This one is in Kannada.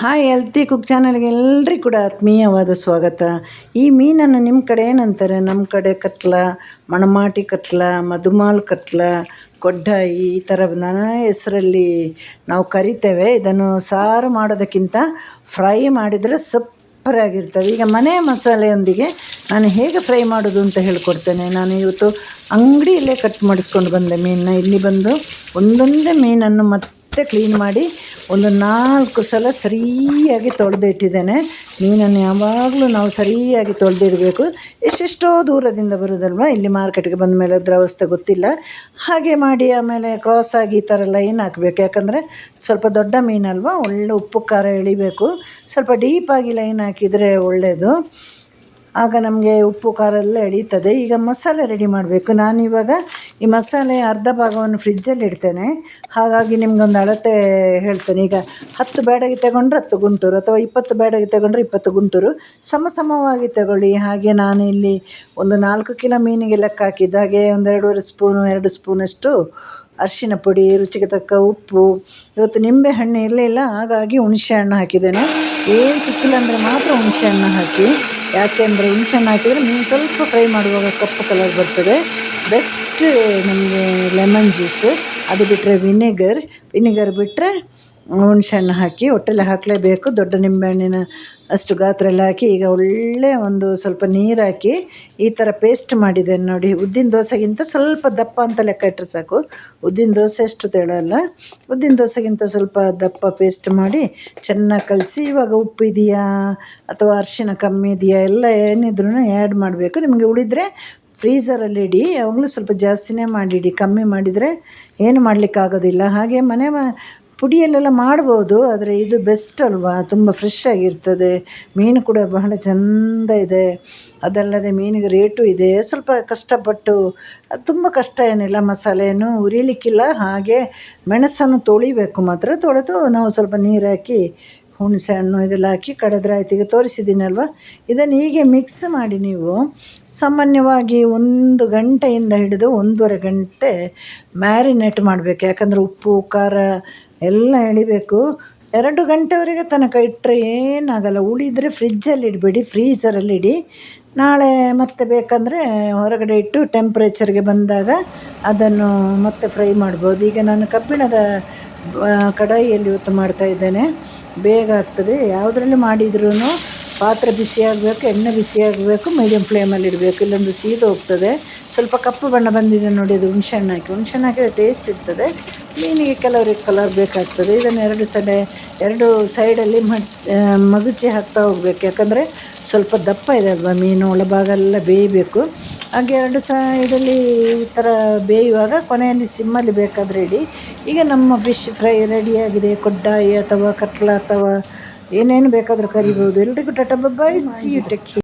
ಹಾಯ್ ಹೆಲ್ತಿ ಕುಕ್ ಚಾನಲ್ಗೆ ಎಲ್ರಿಗೂ ಕೂಡ ಆತ್ಮೀಯವಾದ ಸ್ವಾಗತ. ಈ ಮೀನನ್ನು ನಿಮ್ಮ ಕಡೆ ಏನಂತಾರೆ? ನಮ್ಮ ಕಡೆ ಕಟ್ಲ, ಮಣಮಾಟಿ ಕಟ್ಲ, ಮಧುಮಾಲ್ ಕಟ್ಲ, ಕೊಡ್ಡಾಯಿ ಈ ಥರ ನಾನಾ ಹೆಸರಲ್ಲಿ ನಾವು ಕರಿತೇವೆ. ಇದನ್ನು ಸಾರು ಮಾಡೋದಕ್ಕಿಂತ ಫ್ರೈ ಮಾಡಿದರೆ ಸೂಪರಾಗಿರ್ತವೆ. ಈಗ ಮನೆ ಮಸಾಲೆಯೊಂದಿಗೆ ನಾನು ಹೇಗೆ ಫ್ರೈ ಮಾಡೋದು ಅಂತ ಹೇಳ್ಕೊಡ್ತೇನೆ. ನಾನು ಇವತ್ತು ಅಂಗಡಿಯಲ್ಲೇ ಕಟ್ ಮಾಡಿಸ್ಕೊಂಡು ಬಂದೆ ಮೀನನ್ನ. ಇಲ್ಲಿ ಬಂದು ಒಂದೊಂದೇ ಮೀನನ್ನು ಮತ್ತೆ ಕ್ಲೀನ್ ಮಾಡಿ ಒಂದು 4 ಸಲ ಸರಿಯಾಗಿ ತೊಳೆದಿಟ್ಟಿದ್ದೇನೆ. ಮೀನನ್ನು ಯಾವಾಗಲೂ ನಾವು ಸರಿಯಾಗಿ ತೊಳೆದಿಡಬೇಕು. ಎಷ್ಟೆಷ್ಟೋ ದೂರದಿಂದ ಬರೋದಲ್ವ, ಇಲ್ಲಿ ಮಾರ್ಕೆಟ್ಗೆ ಬಂದ ಮೇಲೆ ಅದರ ಅವಸ್ಥೆ ಗೊತ್ತಿಲ್ಲ. ಹಾಗೆ ಮಾಡಿ ಆಮೇಲೆ ಕ್ರಾಸಾಗಿ ಈ ಥರ ಲೈನ್ ಹಾಕಬೇಕು. ಯಾಕಂದರೆ ಸ್ವಲ್ಪ ದೊಡ್ಡ ಮೀನಲ್ವ, ಒಳ್ಳೆ ಉಪ್ಪು ಖಾರ ಎಳಿಬೇಕು. ಸ್ವಲ್ಪ ಡೀಪಾಗಿ ಲೈನ್ ಹಾಕಿದರೆ ಒಳ್ಳೆಯದು, ಆಗ ನಮಗೆ ಉಪ್ಪು ಖಾರ ಎಲ್ಲ ಎಳೀತದೆ. ಈಗ ಮಸಾಲೆ ರೆಡಿ ಮಾಡಬೇಕು. ನಾನಿವಾಗ ಈ ಮಸಾಲೆ ಅರ್ಧ ಭಾಗವನ್ನು ಫ್ರಿಜ್ಜಲ್ಲಿ ಇಡ್ತೇನೆ. ಹಾಗಾಗಿ ನಿಮಗೊಂದು ಅಳತೆ ಹೇಳ್ತೇನೆ. ಈಗ 10 ಬ್ಯಾಡಗಿ ತಗೊಂಡ್ರೆ 10 ಗುಂಟೂರು, ಅಥವಾ 20 ಬ್ಯಾಡಗಿ ತಗೊಂಡ್ರೆ 20 ಗುಂಟೂರು, ಸಮವಾಗಿ ತಗೊಳ್ಳಿ. ಹಾಗೆ ನಾನು ಇಲ್ಲಿ ಒಂದು 4 ಕಿಲೋ ಮೀನಿಗೆ ಲೆಕ್ಕ ಹಾಕಿದ್ದು. ಹಾಗೆ ಒಂದು 1.5 ಸ್ಪೂನು 2 ಸ್ಪೂನಷ್ಟು ಅರಿಶಿನ ಪುಡಿ, ರುಚಿಗೆ ತಕ್ಕ ಉಪ್ಪು. ಇವತ್ತು ನಿಂಬೆ ಹಣ್ಣು ಇರಲಿಲ್ಲ, ಹಾಗಾಗಿ ಹುಣಸೆ ಹಣ್ಣು ಹಾಕಿದ್ದೇನೆ. ಏನು ಸಿಕ್ಕಿಲ್ಲ ಅಂದರೆ ಮಾತ್ರ ಹುಣಸೆ ಹಣ್ಣು ಹಾಕಿ. ಯಾಕೆಂದರೆ ಹುಣಸೆ ಹಣ್ಣು ಹಾಕಿದರೆ ಮೀನು ಸ್ವಲ್ಪ ಫ್ರೈ ಮಾಡುವಾಗ ಕಪ್ಪು ಕಲರ್ ಬರ್ತದೆ. ಬೆಸ್ಟ್ ನಮಗೆ ಲೆಮನ್ ಜ್ಯೂಸ್, ಅದು ಬಿಟ್ಟರೆ ವಿನೆಗರ್ ಬಿಟ್ಟರೆ ಹುಣಸೆ ಹಣ್ಣು ಹಾಕಿ. ಒಟ್ಟಲ್ಲಿ ಹಾಕಲೇಬೇಕು. ದೊಡ್ಡ ನಿಂಬೆಹಣ್ಣಿನ ಅಷ್ಟು ಗಾತ್ರ ಎಲ್ಲ ಹಾಕಿ ಈಗ ಒಳ್ಳೆ ಒಂದು ಸ್ವಲ್ಪ ನೀರು ಹಾಕಿ ಈ ಥರ ಪೇಸ್ಟ್ ಮಾಡಿದ್ದೇನೆ ನೋಡಿ. ಉದ್ದಿನ ದೋಸೆಗಿಂತ ಸ್ವಲ್ಪ ದಪ್ಪ ಅಂತ ಲೆಕ್ಕ ಇಟ್ಟರೆ ಸಾಕು. ಉದ್ದಿನ ದೋಸೆ ಅಷ್ಟು ತೆಳಲ್ಲ, ಉದ್ದಿನ ದೋಸೆಗಿಂತ ಸ್ವಲ್ಪ ದಪ್ಪ ಪೇಸ್ಟ್ ಮಾಡಿ ಚೆನ್ನಾಗಿ ಕಲಸಿ. ಇವಾಗ ಉಪ್ಪು ಇದೆಯಾ ಅಥವಾ ಅರಿಶಿನ ಕಮ್ಮಿ ಇದೆಯಾ ಎಲ್ಲ ಏನಿದ್ರೂ ಆ್ಯಡ್ ಮಾಡಬೇಕು. ನಿಮಗೆ ಉಳಿದರೆ ಫ್ರೀಝರಲ್ಲಿ ಇಡಿ, ಯಾವಾಗಲೂ ಸ್ವಲ್ಪ ಜಾಸ್ತಿನೇ ಮಾಡಿಡಿ. ಕಮ್ಮಿ ಮಾಡಿದರೆ ಏನು ಮಾಡಲಿಕ್ಕಾಗೋದಿಲ್ಲ. ಹಾಗೆ ಮನೆ ಪುಡಿಯಲ್ಲೆಲ್ಲ ಮಾಡ್ಬೋದು, ಆದರೆ ಇದು ಬೆಸ್ಟ್ ಅಲ್ವಾ, ತುಂಬ ಫ್ರೆಶ್ ಆಗಿರ್ತದೆ. ಮೀನು ಕೂಡ ಬಹಳ ಚೆಂದ ಇದೆ. ಅದಲ್ಲದೆ ಮೀನಿಗೆ ರೇಟು ಇದೆ. ಸ್ವಲ್ಪ ಕಷ್ಟಪಟ್ಟು, ತುಂಬ ಕಷ್ಟ ಏನಿಲ್ಲ, ಮಸಾಲೆಯನ್ನು ಉರಿಲಿಕ್ಕಿಲ್ಲ. ಹಾಗೆ ಮೆಣಸನ್ನು ತೊಳಿಬೇಕು ಮಾತ್ರ. ತೊಳೆದು ನಾವು ಸ್ವಲ್ಪ ನೀರು ಹಾಕಿ ಹುಣಸೆ ಹಣ್ಣು ಇದೆಲ್ಲ ಹಾಕಿ ಕಡೆದ್ರೆ ಆಯ್ತು. ಈಗ ತೋರಿಸಿದ್ದೀನಲ್ವ, ಇದನ್ನು ಹೀಗೆ ಮಿಕ್ಸ್ ಮಾಡಿ ನೀವು ಸಾಮಾನ್ಯವಾಗಿ 1 ಗಂಟೆಯಿಂದ ಹಿಡಿದು 1.5 ಗಂಟೆ ಮ್ಯಾರಿನೇಟ್ ಮಾಡಬೇಕು. ಯಾಕಂದರೆ ಉಪ್ಪು ಖಾರ ಎಲ್ಲ ಎಳಿಬೇಕು. 2 ಗಂಟೆವರೆಗೆ ತನಕ ಇಟ್ಟರೆ ಏನಾಗಲ್ಲ. ಉಳಿದರೆ ಫ್ರಿಜ್ಜಲ್ಲಿ ಇಡಬೇಡಿ, ಫ್ರೀಝರಲ್ಲಿ ಇಡಿ. ನಾಳೆ ಮತ್ತೆ ಬೇಕಂದರೆ ಹೊರಗಡೆ ಇಟ್ಟು ಟೆಂಪ್ರೇಚರ್ಗೆ ಬಂದಾಗ ಅದನ್ನು ಮತ್ತೆ ಫ್ರೈ ಮಾಡ್ಬೋದು. ಈಗ ನಾನು ಕಬ್ಬಿಣದ ಕಡಾಯಿಯಲ್ಲಿ ಇವತ್ತು ಮಾಡ್ತಾಯಿದ್ದೇನೆ, ಬೇಗ ಆಗ್ತದೆ. ಯಾವುದರಲ್ಲಿ ಮಾಡಿದ್ರೂ ಪಾತ್ರೆ ಬಿಸಿಯಾಗಬೇಕು, ಎಣ್ಣೆ ಬಿಸಿಯಾಗಬೇಕು, ಮೀಡಿಯಮ್ ಫ್ಲೇಮಲ್ಲಿ ಇಡಬೇಕು, ಇಲ್ಲೊಂದು ಸೀದು ಹೋಗ್ತದೆ. ಸ್ವಲ್ಪ ಕಪ್ಪು ಬಣ್ಣ ಬಂದಿದೆ ನೋಡಿ, ಅದು ಹುಣಸೆ ಹಣ್ಣು ಹಾಕಿದ್ರೆ ಟೇಸ್ಟ್ ಇರ್ತದೆ. ಮೀನಿಗೆ ಕೆಲವರಿಗೆ ಕಲರ್ ಬೇಕಾಗ್ತದೆ. ಇದನ್ನು 2 ಸೈಡಲ್ಲಿ ಮಗುಚಿ ಹಾಕ್ತಾ ಹೋಗ್ಬೇಕು. ಯಾಕಂದರೆ ಸ್ವಲ್ಪ ದಪ್ಪ ಇದೆ ಅಲ್ವಾ ಮೀನು, ಒಳಭಾಗ ಎಲ್ಲ ಬೇಯಬೇಕು. ಹಾಗೆ 2 ಸೈಡಲ್ಲಿ ಈ ಥರ ಬೇಯುವಾಗ ಕೊನೆಯಲ್ಲಿ ಸಿಮ್ಮಲ್ಲಿ ಬೇಕಾದರೆ ಇಡಿ. ಈಗ ನಮ್ಮ ಫಿಶ್ ಫ್ರೈ ರೆಡಿಯಾಗಿದೆ. ಕೊಡ್ಡಾಯಿ ಅಥವಾ ಕಟ್ಲ ಅಥವಾ ಏನೇನು ಬೇಕಾದರೂ ಕರಿಬೋದು. ಎಲ್ರಿಗೂ ಟಾಟಾ, ಬಾಯ್, ಸಿ ಯು, ಟೇಕ್ ಕೇರ್.